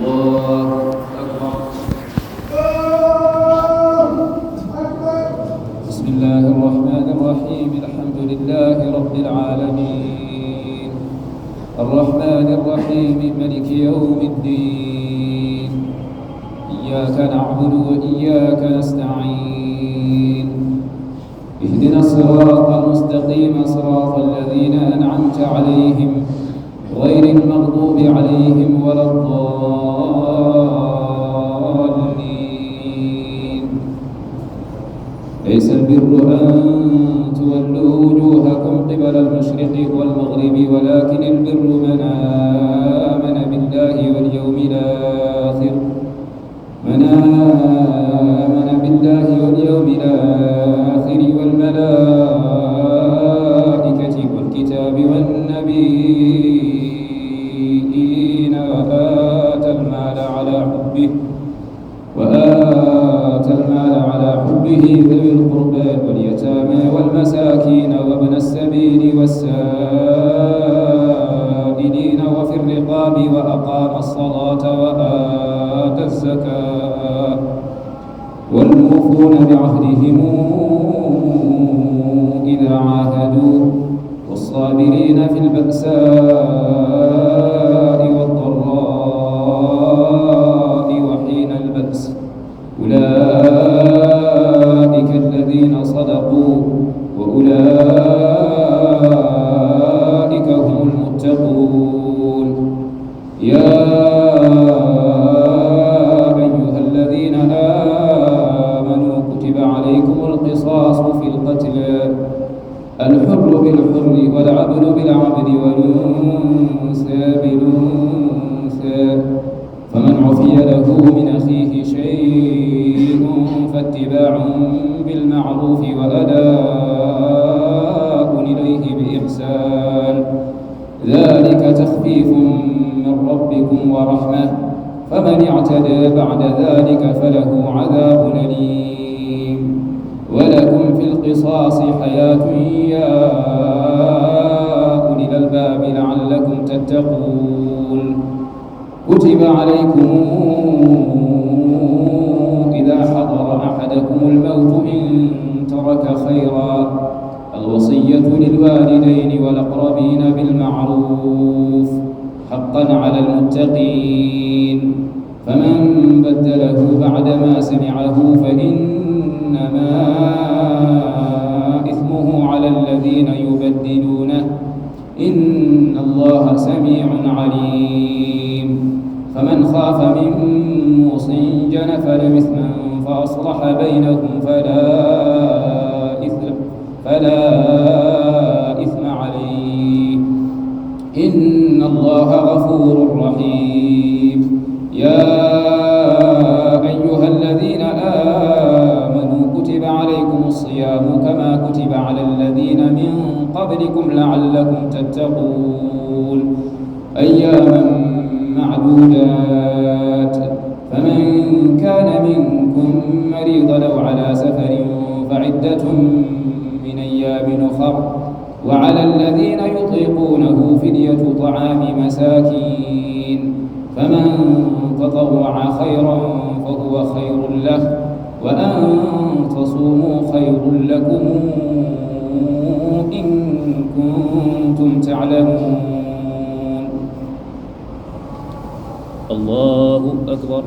الله أكبر. بسم الله الرحمن الرحيم. الحمد لله رب العالمين الرحمن الرحيم ملك يوم الدين. إياك نعبد وإياك نستعين. اهدنا الصراط المستقيم صراط الذين أنعمت عليهم غير المغضوب عليهم ولا الضالين. ليس البر أن تولوا وجوهكم قبل المشرق والمغرب ولكن البر من آمن بالله واليوم الآخر والملائكة والكتاب والنبيين وآتى المال على حبه ذوي القربى واليتامى والمساكين وابن السبيل والسائلين وفي الرقاب وأقام الصلاة وآتى الزكاة والموفون بعهدهم إذا عاهدوا والصابرين في البأساء والضراء وحين البأس أولئك الذين صدقوا وأولئك هم المتقون. يا أيها الذين آمنوا كتب عليكم القصاص في القتلى الحر بالحر والعبد بالعبد والأنثى بالأنثى فمن عفي له من أخيه شيء فاتباع بالمعروف وأداء إليه بإحسان ذلك تخفيف من ربكم ورحمة فمن اعتدى بعد ذلك فله عذاب أليم. ولكم في القصاص حياة يا أولي الألباب لعلكم تتقون. كتب عليكم إذا حضر أحدكم الموت إن ترك خيرا الوصية للوالدين والأقربين بالمعروف حقا على المتقين. فمن بدله بعدما سمعه فإنما إثمه على الذين يبدلونه إن الله سميع عليم. فمن خاف من موص جنفا إثما فأصلح بينهم فلا إثم عليه إن الله غفور رحيم. يا أيها الذين آمنوا كتب عليكم الصيام كما كتب على الذين من قبلكم لعلكم تتقون. أياما معدودات فمن كان منكم مريضا أو على سفر فعدة من أيام أخر وعلى الذين يطيقونه فدية طعام مساكين فمن تطوع خيرا فهو خير له وأن تصوموا خير لكم إن كنتم تعلمون. الله أكبر.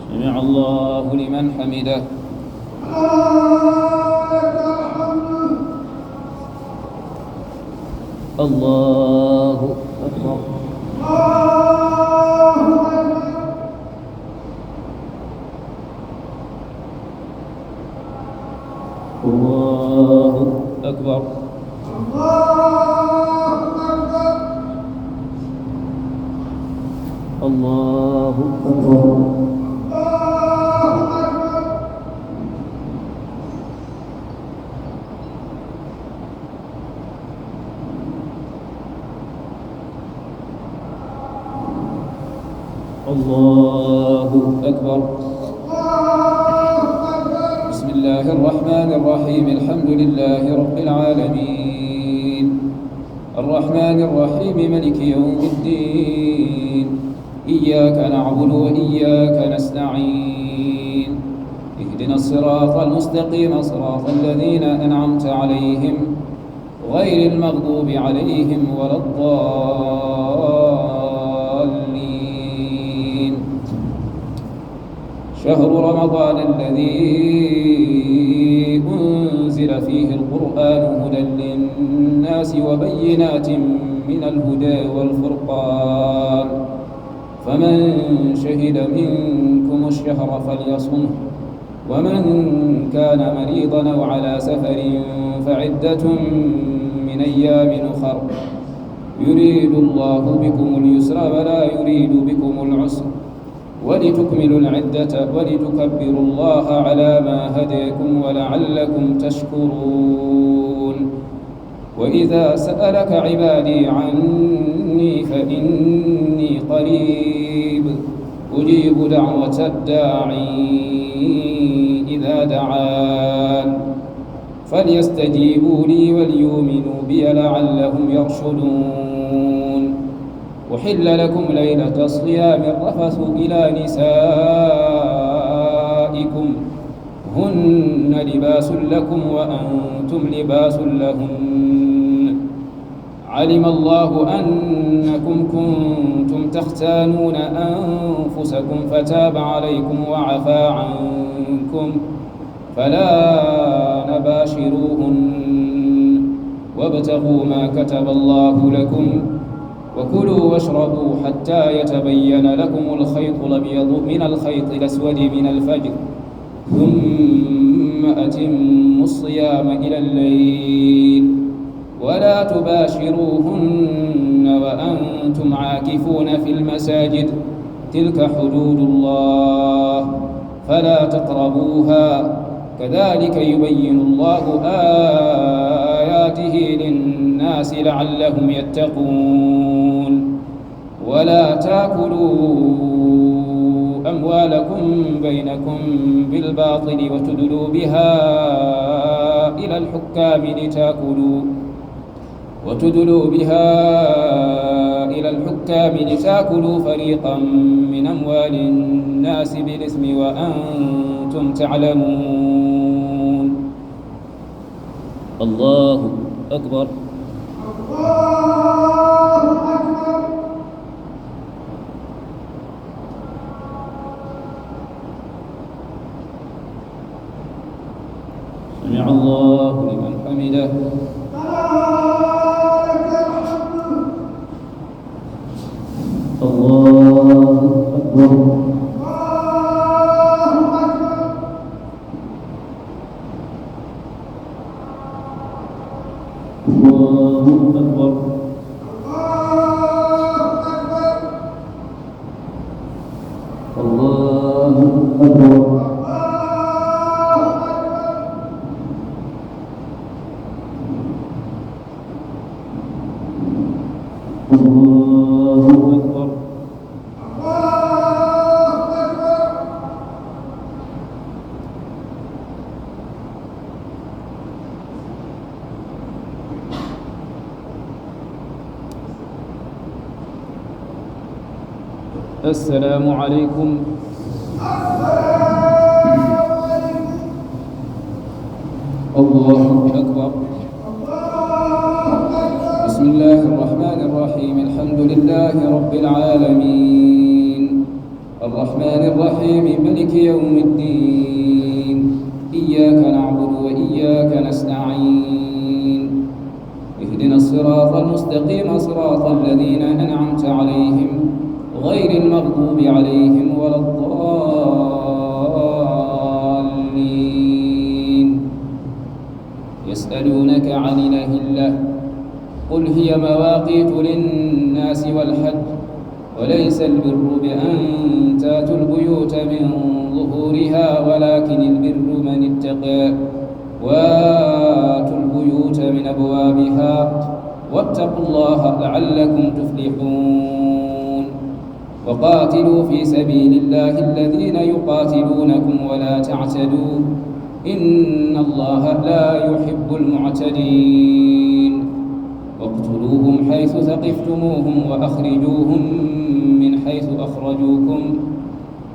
سمع الله لمن حمده. الله أكبر. الله أكبر. الله أكبر. الله أكبر. الله الرحمن الرحيم الحمد لله رب العالمين الرحمن الرحيم ملك يوم الدين إياك نعبد وإياك نستعين اهدنا الصراط المستقيم صراط الذين أنعمت عليهم غير المغضوب عليهم ولا الضالين شهر رمضان الذي أنزل فيه القرآن هدى للناس وبينات من الهدى والفرقان فمن شهد منكم الشهر فليصمه ومن كان مريضا أو على سفر فعدة من أيام أخر يريد الله بكم اليسر ولا يريد بكم العسر ولتكملوا العدة ولتكبروا الله على ما هداكم ولعلكم تشكرون وإذا سألك عبادي عني فإني قريب أجيب دعوة الداعي إذا دعان فليستجيبوا لي وليؤمنوا بي لعلهم يرشدون أحل لكم ليلة الصيام الرفث إلى نسائكم هن لباس لكم وأنتم لباس لهن علم الله أنكم كنتم تختانون أنفسكم فتاب عليكم وعفى عنكم فلا نباشروهن وابتغوا ما كتب الله لكم وكلوا واشربوا حتى يتبين لكم الخيط الأبيض من الخيط الأسود من الفجر ثم أتموا الصيام إلى الليل ولا تباشروهن وأنتم عاكفون في المساجد تلك حدود الله فلا تقربوها كذلك يبين الله آياته للناس لعلهم يتقون ولا تأكلوا أموالكم بينكم بالباطل وتدلوا بها إلى الحكام لتأكلوا فريقا من أموال الناس بالإثم وأنتم تعلمون الله أكبر سمع الله لمن حمده الله أكبر الله أكبر الله أكبر الله أكبر السلام عليكم الله أكبر بسم الله الرحمن الرحيم الحمد لله رب العالمين الرحمن الرحيم ملك يوم الدين إياك نعبد وإياك نستعين اهدنا الصراط المستقيم صراط الذين أنعمت عليهم غير المغضوب عليهم ولا الضالين يسألونك عن الأهلة قل هي مواقيت للناس والحج وليس البر بأن تاتوا البيوت من ظهورها ولكن البر من اتقى واتوا البيوت من أبوابها واتقوا الله لعلكم تفلحون وقاتلوا في سبيل الله الذين يقاتلونكم ولا تعتدوا إن الله لا يحب المعتدين واقتلوهم حيث ثقفتموهم وأخرجوهم من حيث أخرجوكم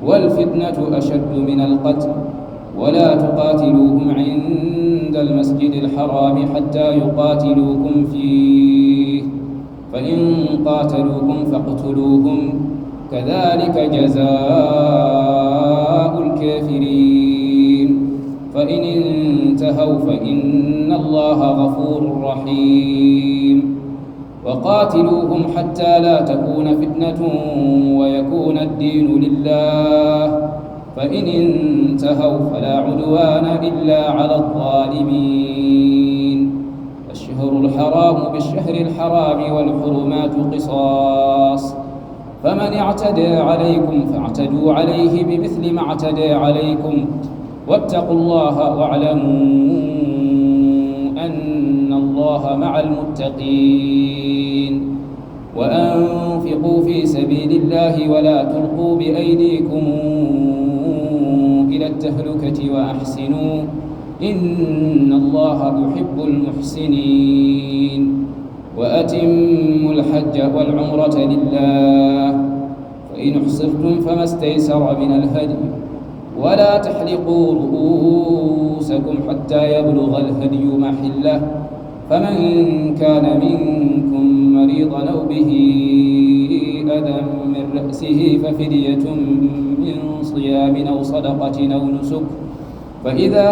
والفتنة أشد من القتل ولا تقاتلوهم عند المسجد الحرام حتى يقاتلوكم فيه فإن قاتلوكم فاقتلوهم كذلك جزاء الكافرين فإن انتهوا فإن الله غفور رحيم وقاتلوهم حتى لا تكون فتنة ويكون الدين لله فإن انتهوا فلا عدوان إلا على الظالمين الشهر الحرام بالشهر الحرام والحرمات قصاص فمن اعتدى عليكم فاعتدوا عليه بمثل ما اعتدى عليكم واتقوا الله واعلموا أن الله مع المتقين وأنفقوا في سبيل الله ولا تلقوا بأيديكم إلى التهلكة وأحسنوا إن الله يحب المحسنين وأتموا الحج والعمرة لله فإن احصرتم فما استيسر من الهدي ولا تحلقوا رؤوسكم حتى يبلغ الهدي محله فمن كان منكم مريضا أو به أذى من رأسه ففدية من صيام أو صدقة أو نسك فإذا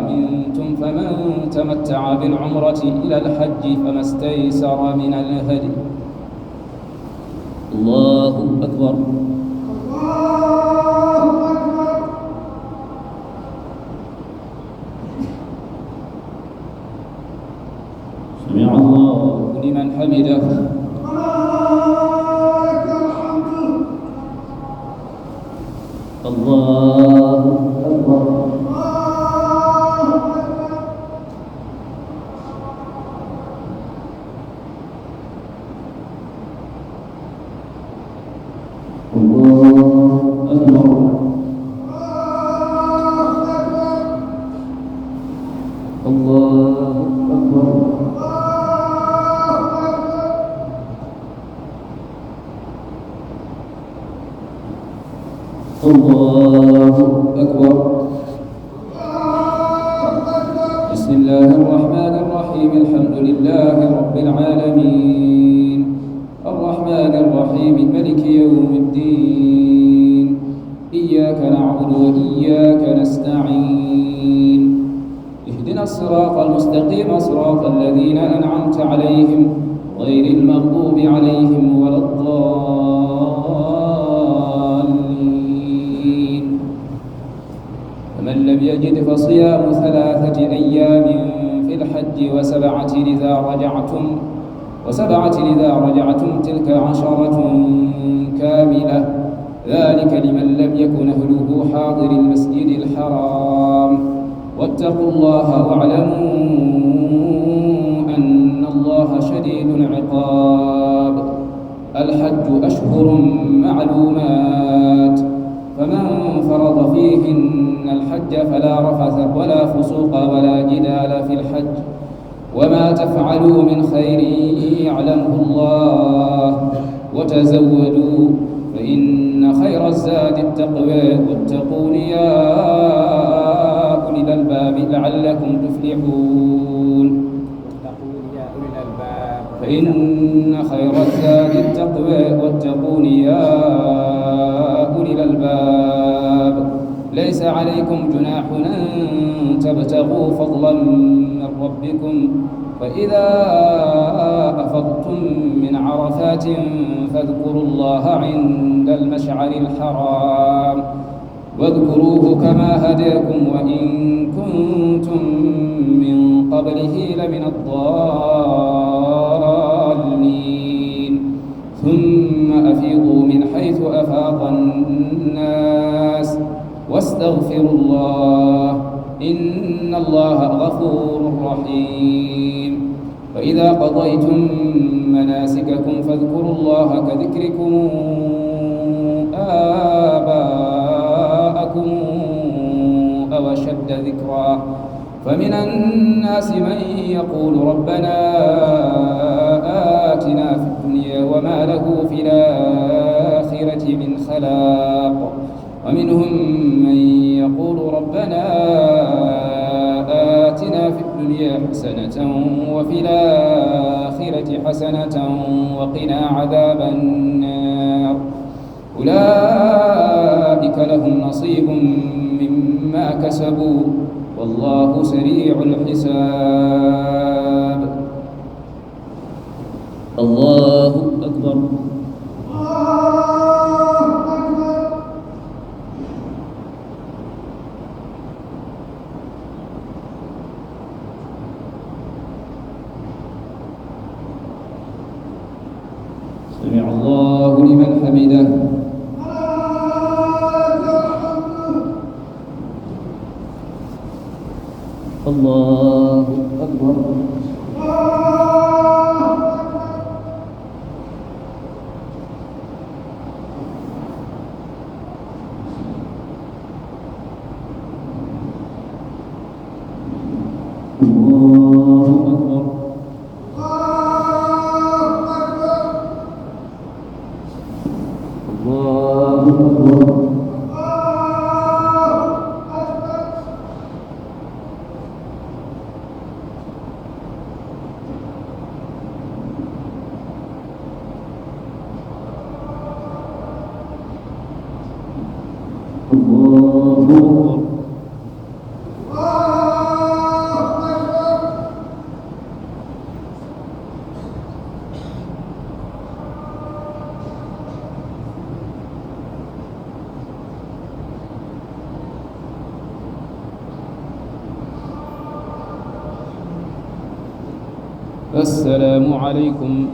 أمنتم فمن تمتع بالعمرة إلى الحج فما استيسر من الهدي الله أكبر سمع الله لمن حمده الله أكبر الله أكبر بسم الله الرحمن الرحيم الحمد لله رب العالمين الرحمن الرحيم ملك يوم الدين إياك نعبد وإياك نستعين اهدنا الصراط المستقيم صراط الذين أنعمت عليهم غير المغضوب عليهم ولا الضالين فمن لم يجد فصيام 3 أيام في الحج وسبعة إذا رجعتم تلك 10 كاملة ذلك لمن لم يكن أهله حاضر المسجد الحرام واتقوا الله واعلموا أن الله شديد العقاب الحج أشهر معلومات فمن فرض فيهن الحج فلا رفث ولا فسوق ولا جدال في الحج وما تفعلوا من خير يعلمه الله وتزودوا فإن خير الزاد التقوى واتقون يا أولي الألباب لعلكم تفلحون فإن خير الزاد التقوى واتقون يا أولي الألباب ليس عليكم جناح أن تبتغوا فضلا من ربكم فإذا أفضتم من عرفات فاذكروا الله عند المشعر الحرام واذكروه كما هداكم وإن كنتم من قبله لمن الضالين ثم أفيضوا من حيث أفاض الناس واستغفروا الله إن الله غفور رحيم فإذا قضيتم مناسككم فاذكروا الله كذكركم آباءكم فمن الناس من يقول ربنا آتنا في الدنيا وما له في الآخرة من خلاق ومنهم من يقول ربنا آتنا في الدنيا حسنة وفي الآخرة حسنة وقنا عذاب النار أولئك لهم نصيب مما كسبوا والله سريع الحساب. الله أكبر. سمع الله لمن حمده. الله أكبر. السلام عليكم.